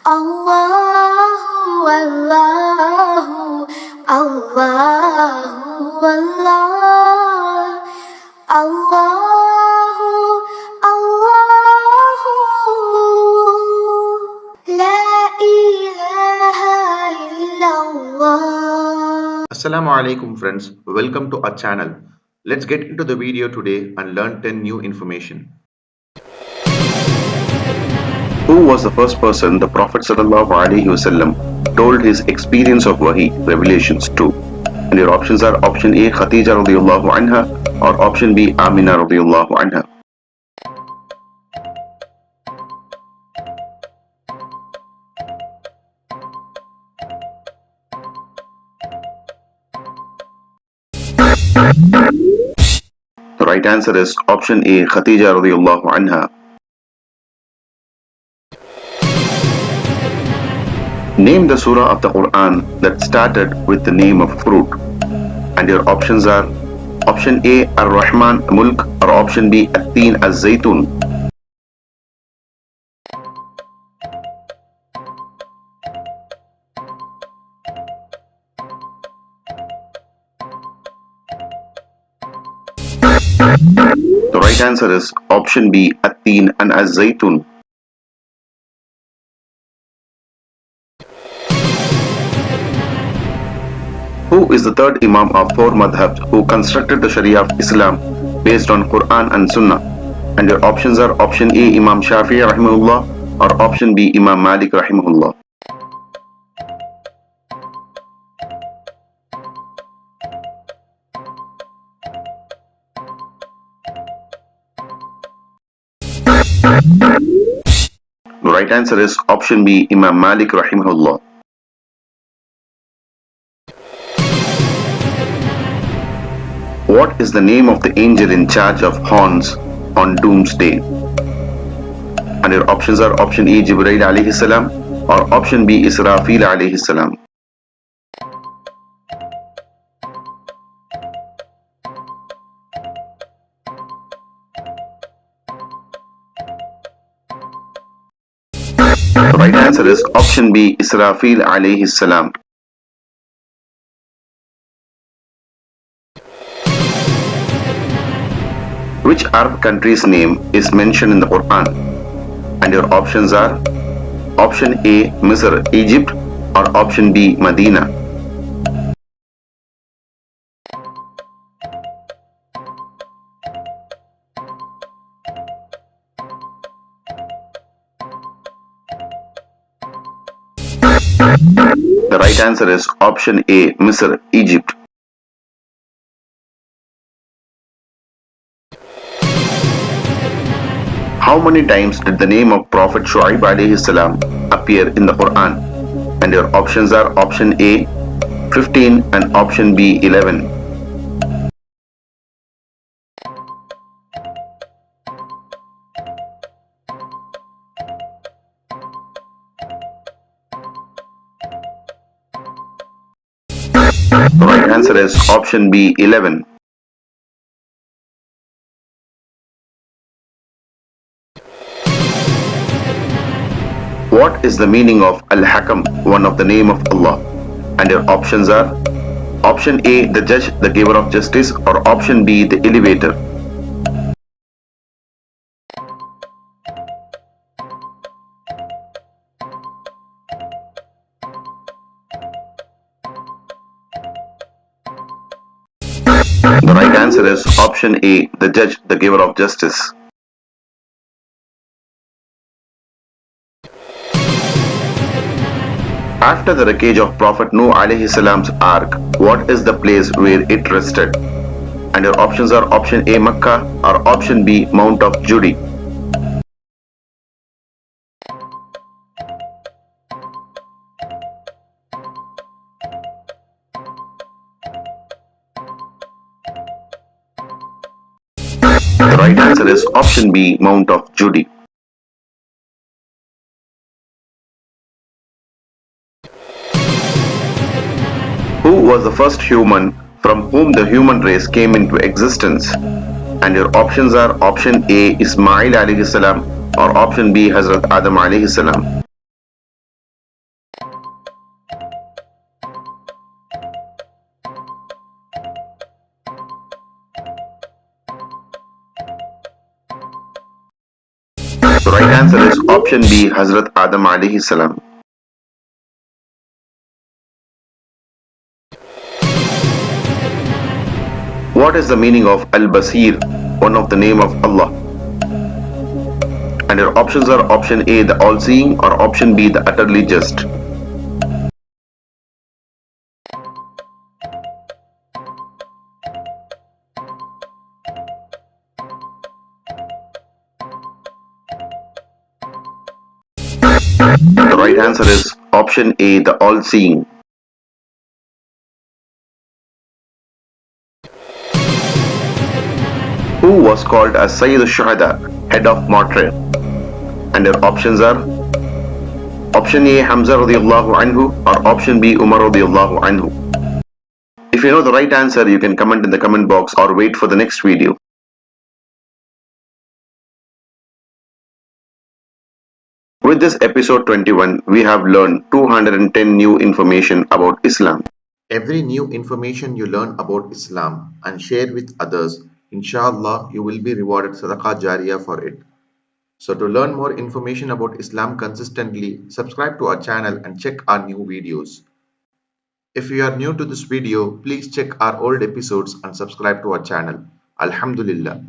Allahu, Allahu, Allahu, Allah. Allahu, Allahu, La ilaha illallah. Assalamu alaikum friends, welcome to our channel. Let's get into the video today and learn 10 new information. Who was the first person the Prophet ﷺ told his experience of Wahi, revelations to? And your options are option A, Khadija radiallahu anha, or option B, Amina radiallahu anha. The right answer is option A, Khadija radiallahu anha. Name the surah of the Quran that started with the name of fruit. And your options are option A, Ar-Rahman Mulk, or option B, At-Teen Az-Zaytun. The right answer is option B, At-Teen and Az-Zaytun. Who is the third imam of four madhhabs who constructed the Sharia of Islam based on Quran and Sunnah? And your options are option A, Imam Shafi'i rahimahullah, or option B, Imam Malik rahimahullah. The right answer is option B, Imam Malik rahimahullah. What is the name of the angel in charge of horns on doomsday? And your options are option A, Jibreel alayhi salam, or option B, Israfil alayhi salam. The right answer is option B, Israfil alayhi salam. Which Arab country's name is mentioned in the Quran? And your options are option A, Misr, Egypt, or option B, Medina. The right answer is option A, Misr, Egypt. How many times did the name of Prophet Shu'aib alayhi salam appear in the Quran? And your options are option A, 15, and option B, 11. The right answer is option B, 11. What is the meaning of Al-Hakam, one of the name of Allah? And your options are option A, the judge, the giver of justice, or option B, the elevator. The right answer is option A, the judge, the giver of justice. After the wreckage of Prophet Nuh alayhi salam's ark, what is the place where it rested? And your options are option A, Makkah, or option B, Mount of Judy. The right answer is option B, Mount of Judy. Who was the first human from whom the human race came into existence? And your options are option A, Ismail alayhi salam, or option B, Hazrat Adam alayhi salam. The right answer is option B, Hazrat Adam alayhi salam. What is the meaning of Al-Basir, one of the name of Allah? And your options are option A, the all-seeing, or option B, the utterly just. The right answer is option A, the all-seeing. Who was called as Sayyid al-Shuhada, head of martyr? And your options are option A, Hamza radiallahu anhu, or option B, Umar radiallahu anhu. If you know the right answer, you can comment in the comment box or wait for the next video. With this episode 21, we have learned 210 new information about Islam. Every new information you learn about Islam and share with others, inshallah, you will be rewarded sadaqah jariyah for it. So to learn more information about Islam consistently, subscribe to our channel and check our new videos. If you are new to this video, please check our old episodes and subscribe to our channel. Alhamdulillah.